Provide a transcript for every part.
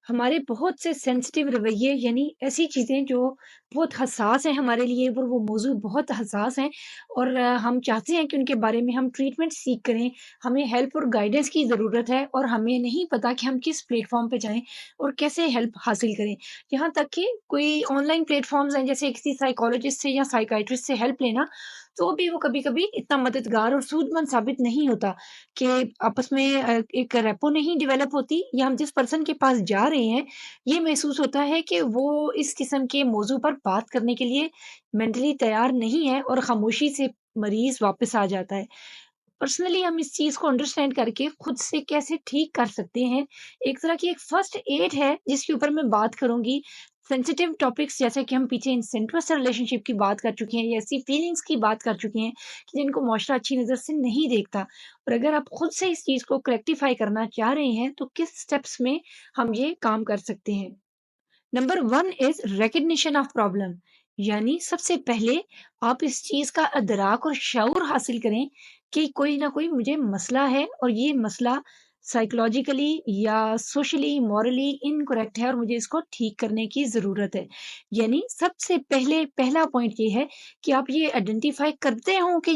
हमारे बहुत से सेंसिटिव रवैये यानी ऐसी चीज़ें जो बहुत हसास हैं हमारे लिए और वो मौजू बहुत हसास हैं और हम चाहते हैं कि उनके बारे में हम ट्रीटमेंट सीख करें। हमें हेल्प और गाइडेंस की ज़रूरत है और हमें नहीं पता कि हम किस प्लेटफॉर्म पे जाएं और कैसे हेल्प हासिल करें। यहाँ तक कि कोई ऑनलाइन प्लेटफॉर्म्स हैं, जैसे किसी साइकोलॉजिस्ट से या साइकाइट्रिस्ट से हेल्प लेना, तो भी वो कभी कभी इतना मददगार और सूझबूझ साबित नहीं होता कि आपस में एक रेपो नहीं डेवलप होती, या हम जिस पर्सन के पास जा रहे हैं ये महसूस होता है कि वो इस किस्म के मौजू पर बात करने के लिए मेंटली तैयार नहीं है और खामोशी से मरीज वापस आ जाता है। पर्सनली हम इस चीज को अंडरस्टैंड करके खुद से कैसे ठीक कर सकते हैं, एक तरह की एक फर्स्ट एड है जिसके ऊपर मैं बात करूंगी। सेंसिटिव टॉपिक्स जैसे कि हम पीछे इंसेंटवस रिलेशनशिप की बात कर चुके हैं या ऐसी फीलिंग्स की बात कर चुके हैं कि जिनको मुआशरा अच्छी नज़र से नहीं देखता, और अगर आप खुद से इस चीज़ को करेक्टिफाई करना चाह रहे हैं तो किस स्टेप्स में हम ये काम कर सकते हैं। Number one is recognition of problem, यानी सबसे पहले आप इस चीज का अदराक और शऊर हासिल करें कि कोई ना कोई मुझे मसला है और ये मसला साइकोलॉजिकली या सोशली मॉरली इनकरेक्ट है और मुझे इसको ठीक करने की जरूरत है। यानी सबसे पहले पहला पॉइंट ये है कि आप ये आइडेंटिफाई करते हो कि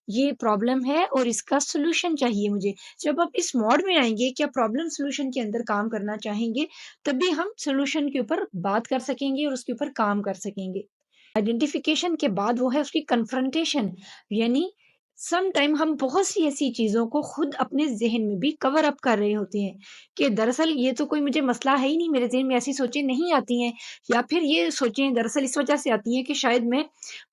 ये प्रॉब्लम है और इसका सॉल्यूशन चाहिए मुझे। जब आप इस मोड में आएंगे कि आप प्रॉब्लम सॉल्यूशन के अंदर काम करना चाहेंगे, तभी हम सॉल्यूशन के ऊपर बात कर सकेंगे और उसके ऊपर काम कर सकेंगे। आइडेंटिफिकेशन के बाद वो है उसकी कन्फ्रंटेशन, यानी सम टाइम हम बहुत सी ऐसी चीजों को खुद अपने जहन में भी कवर अप कर रहे होते हैं कि दरअसल ये तो कोई मुझे मसला है ही नहीं, मेरे जहन में ऐसी सोचें नहीं आती हैं, या फिर ये सोचें दरअसल इस वजह से आती हैं कि शायद मैं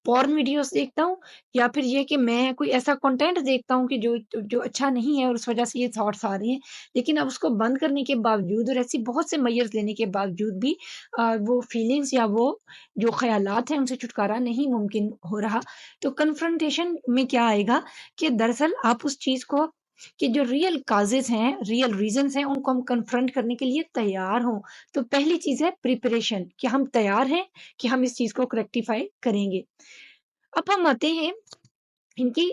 पॉर्न वीडियोस देखता हूँ, या फिर ये कि मैं कोई ऐसा कंटेंट देखता हूँ कि जो जो अच्छा नहीं है और उस वजह से ये थॉट्स आ रहे हैं। लेकिन अब उसको बंद करने के बावजूद और ऐसी बहुत से मेजर्स लेने के बावजूद भी वो फीलिंग्स या वो जो ख़यालात हैं उनसे छुटकारा नहीं मुमकिन हो रहा। तो कन्फ्रंटेशन में क्या आएगा कि दरअसल आप उस चीज़ को कि जो रियल काजेज़ हैं, रियल रीज़न्स हैं, उनको हम कन्फ्रंट करने के लिए तैयार हों। तो पहली चीज़ है प्रिपरेशन, कि हम तैयार हैं कि हम इस चीज़ को रेक्टिफ़ाई करेंगे। अब हम आते हैं इनकी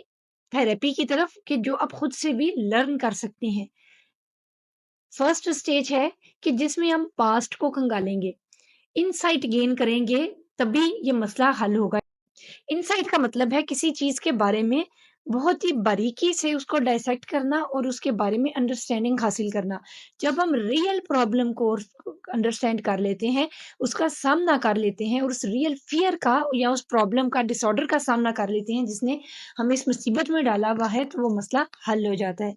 थेरेपी की तरफ कि जो आप खुद से भी लर्न कर सकते हैं। फर्स्ट स्टेज है कि जिसमें हम पास्ट को खंगालेंगे, इनसाइट गेन करेंगे, तभी ये मसला हल होगा। इनसाइट का मतलब है किसी चीज के बारे में बहुत ही बारीकी से उसको डायसेक्ट करना और उसके बारे में अंडरस्टैंडिंग हासिल करना। जब हम रियल प्रॉब्लम को अंडरस्टैंड कर लेते हैं, उसका सामना कर लेते हैं और उस रियल फियर का या उस प्रॉब्लम का डिसऑर्डर का सामना कर लेते हैं जिसने हमें इस मुसीबत में डाला हुआ है, तो वो मसला हल हो जाता है।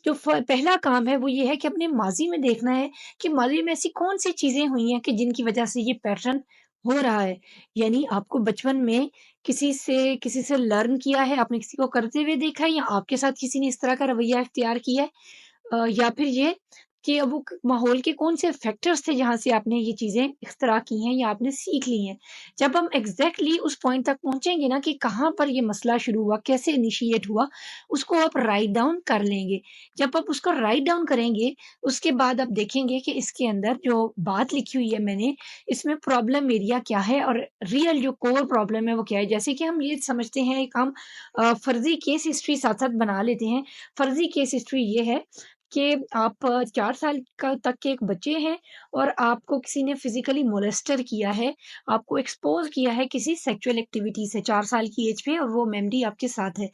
जो पहला काम है वो ये है कि अपने माजी में देखना है कि माजी में ऐसी कौन सी चीजें हुई हैं कि जिनकी वजह से ये पैटर्न हो रहा है। यानी आपको बचपन में किसी से लर्न किया है, आपने किसी को करते हुए देखा है, या आपके साथ किसी ने इस तरह का रवैया इख्तियार किया है, या फिर ये कि अब वो माहौल के कौन से फैक्टर्स थे जहाँ से आपने ये चीज़ें इख्तिरा की हैं या आपने सीख ली हैं। जब हम एग्ज़ैक्टली उस पॉइंट तक पहुँचेंगे ना कि कहाँ पर ये मसला शुरू हुआ, कैसे इनिशिएट हुआ, उसको आप राइट डाउन कर लेंगे। जब आप उसको राइट डाउन करेंगे, उसके बाद आप देखेंगे कि इसके अंदर जो बात लिखी हुई है मैंने, इसमें प्रॉब्लम एरिया क्या है और रियल जो कोर प्रॉब्लम है वो क्या है। जैसे कि हम ये समझते हैं, एक हम फ़र्ज़ी केस हिस्ट्री साथ-साथ बना लेते हैं। फ़र्ज़ी केस हिस्ट्री ये है कि आप 4 साल का तक के एक बच्चे हैं और आपको किसी ने फिज़िकली मोलेस्टर किया है, आपको एक्सपोज़ किया है किसी सेक्सुअल एक्टिविटी से 4 साल की एज पे, और वो मेमोरी आपके साथ है।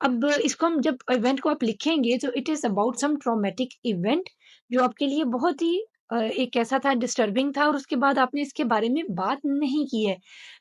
अब इसको हम जब इवेंट को आप लिखेंगे तो it is about some traumatic event जो आपके लिए बहुत ही एक ऐसा था, डिस्टर्बिंग था, और उसके बाद आपने इसके बारे में बात नहीं की है।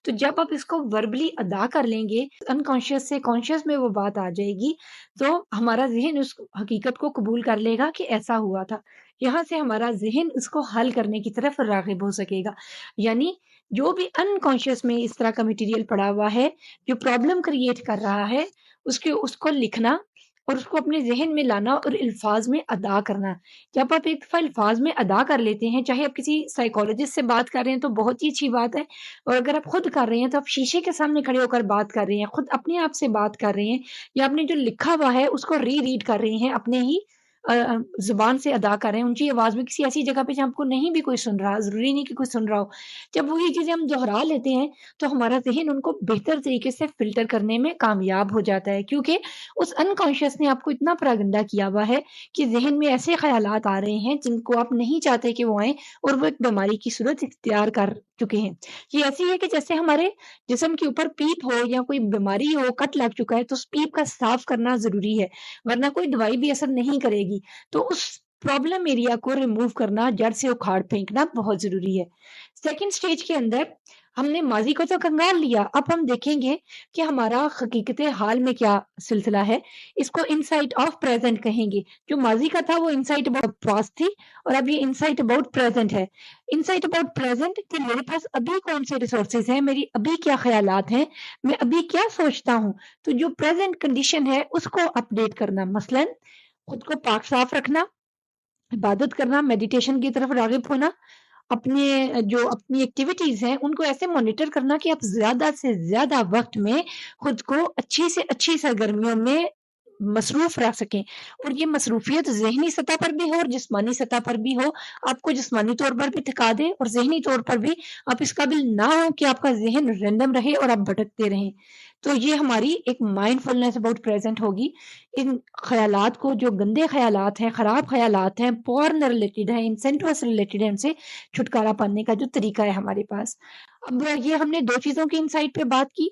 तो जब आप इसको वर्बली अदा कर लेंगे, अनकॉन्शियस से कॉन्शियस में वो बात आ जाएगी, तो हमारा ज़हन उस हकीकत को कबूल कर लेगा कि ऐसा हुआ था। यहाँ से हमारा ज़हन इसको हल करने की तरफ राग़िब हो सकेगा। यानी जो भी अनकॉन्शियस में इस तरह का मटेरियल पड़ा हुआ है, जो प्रॉब्लम क्रिएट कर रहा है, उसको लिखना और उसको अपने ज़हन में लाना और अल्फ़ाज़ में अदा करना। जब आप एक दफ़ा अल्फ़ाज़ में अदा कर लेते हैं, चाहे आप किसी साइकोलॉजिस्ट से बात कर रहे हैं तो बहुत ही अच्छी बात है, और अगर आप खुद कर रहे हैं तो आप शीशे के सामने खड़े होकर बात कर रहे हैं, खुद अपने आप से बात कर रहे हैं, या आपने जो लिखा हुआ है उसको री-रीड कर रहे हैं अपने ही ज़ुबान से अदा कर रहे हैं, ऊँची आवाज़ में किसी ऐसी जगह पे जहाँ आपको नहीं भी कोई सुन रहा, ज़रूरी नहीं कि कोई सुन रहा हो। जब वही चीज़ें हम दोहरा लेते हैं, तो हमारा ज़हन उनको बेहतर तरीके से फ़िल्टर करने में कामयाब हो जाता है, क्योंकि उस अनकॉन्शियस ने आपको इतना परागंदा किया हुआ है कि ज़हन में ऐसे ख़यालात आ रहे हैं जिनको आप नहीं चाहते कि वो आएँ, और वो एक बीमारी की सूरत इख्तियार कर चुके हैं। ये ऐसी है कि जैसे हमारे जिस्म के ऊपर पीप हो या कोई बीमारी हो, कट लग चुका है, तो उस पीप का साफ़ करना ज़रूरी है, वरना कोई दवाई भी असर नहीं करेगी। तो उस प्रॉब्लम एरिया को रिमूव करना, जड़ से उखाड़ फेंकना बहुत ज़रूरी है। सेकंड स्टेज के अंदर हमने माज़ी को तो कंगाल लिया, अब हम देखेंगे कि हमारा हकीकत हाल में क्या सिलसिला है। इसको इनसाइट ऑफ प्रेज़ेंट कहेंगे। जो माज़ी का था वो इनसाइट अबाउट पास्ट थी, और अब ये इनसाइट अबाउट प्रेज़ेंट है। इनसाइट अबाउट प्रेज़ेंट कि मेरे पास अभी कौन-से रिसोर्सेज़ हैं, मेरी अभी क्या ख़यालात हैं, मैं अभी क्या सोचता हूँ। तो जो प्रेज़ेंट कंडीशन है उसको अपडेट करना, मसलन खुद को पाक-साफ रखना, इबादत करना, मेडिटेशन की तरफ राग़िब होना, अपने जो अपनी एक्टिविटीज़ हैं, उनको ऐसे मॉनिटर करना कि आप ज़्यादा से ज़्यादा वक़्त में खुद को अच्छी से अच्छी सरगर्मियों में मसरूफ़ रख सकें, और ये मसरूफ़ियत ज़हनी सतह पर भी हो और जिस्मानी सतह पर भी हो। आपको जिस्मानी तौर पर भी थका दे और ज़हनी तौर पर भी आप इस काबिल ना हो कि आपका ज़हन रैंडम रहे और आप भटकते रहें। तो ये हमारी एक माइंडफुलनेस अबाउट प्रेज़ेंट होगी। इन ख़यालात को, जो गंदे ख़यालात हैं, ख़राब ख़यालात हैं, पॉर्न रिलेटेड हैं, इंसेंटवा से रिलेटेड हैं, उनसे छुटकारा पाने का जो तरीका है हमारे पास। अब ये हमने 2 चीज़ों की इनसाइट पे बात की।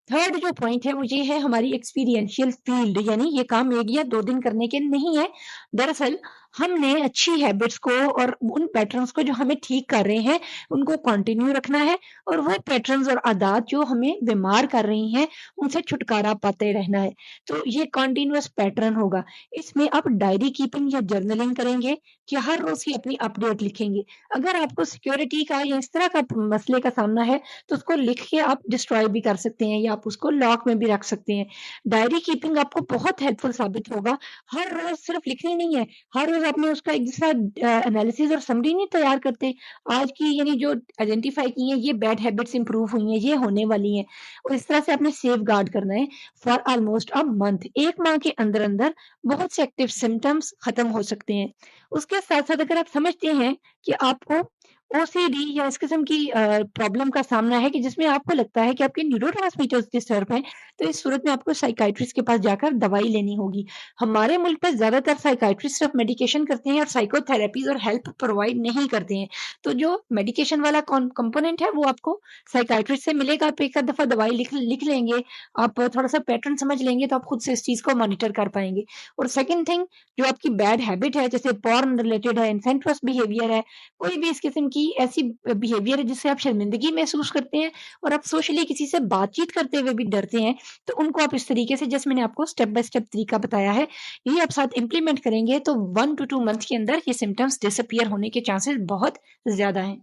थर्ड जो पॉइंट है वो ये है हमारी एक्सपीरियंशियल फील्ड, यानी ये काम 1 या 2 दिन करने के नहीं है। दरअसल हमने अच्छी हैबिट्स को और उन पैटर्न्स को जो हमें ठीक कर रहे हैं, उनको कंटिन्यू रखना है, और वो पैटर्न्स और आदत जो हमें बीमार कर रही हैं, उनसे छुटकारा पाते रहना है। तो ये कंटीन्यूअस पैटर्न होगा। इसमें आप डायरी कीपिंग या जर्नलिंग करेंगे कि हर रोज़ की अपनी अपडेट लिखेंगे। अगर आपको सिक्योरिटी का या इस तरह का मसले का सामना है, तो उसको लिख के आप डिस्ट्रॉय भी कर सकते हैं, या आप उसको लॉक में भी रख सकते हैं। डायरी कीपिंग आपको बहुत हेल्पफुल साबित होगा। हर रोज़ सिर्फ लिखनी नहीं है, हर रोज़ आपने उसका एक जैसा एनालिसिस और समरी नहीं तैयार करते। आज की यानी जो आइडेंटिफ़ाई की हैं, ये बैड हैबिट्स इम्प्रूव हुई हैं, ये होने वाली हैं, और इस तरह से आपने सेफगार्ड करना है फॉर ऑलमोस्ट अ मंथ। 1 माह के अंदर-अंदर बहुत से एक्टिव सिम्पटम्स खत्म हो सकते हैं। उसके साथ-साथ अगर आप समझते हैं कि आपको ओसीडी या इस किस्म की प्रॉब्लम का सामना है कि जिसमें आपको लगता है कि आपके न्यूरोट्रांसमीटर्स डिस्टर्ब हैं, तो इस सूरत में आपको साइकियाट्रिस्ट के पास जाकर दवाई लेनी होगी। हमारे मुल्क में ज़्यादातर साइकियाट्रिस्ट सिर्फ मेडिकेशन करते हैं और साइकोथेरेपीज़ और हेल्प प्रोवाइड नहीं करते हैं। तो जो मेडिकेशन वाला कंपोनेंट है वो आपको साइकियाट्रिस्ट से मिलेगा। आप एक आध दफ़ा दवाई लिख लिख लेंगे, आप थोड़ा-सा पैटर्न समझ लेंगे, तो आप खुद से इस चीज़ को मॉनिटर कर पाएँगे। और सेकंड थिंग, जो आपकी बैड हैबिट है, जैसे पॉर्न रिलेटेड है, इंसेंटवास बिहेवियर है, कोई भी इस किस्म की ऐसी बिहेवियर है जिससे आप शर्मिंदगी महसूस करते हैं और आप सोशली किसी से बातचीत करते हुए भी डरते हैं, तो उनको आप इस तरीके से, जैसे मैंने आपको स्टेप बाय स्टेप तरीका बताया है, ये आप साथ इम्प्लीमेंट करेंगे तो 1 टू 2 मंथ के अंदर ये सिम्पटम्स डिसअपीयर होने के चांसेस बहुत ज़्यादा हैं।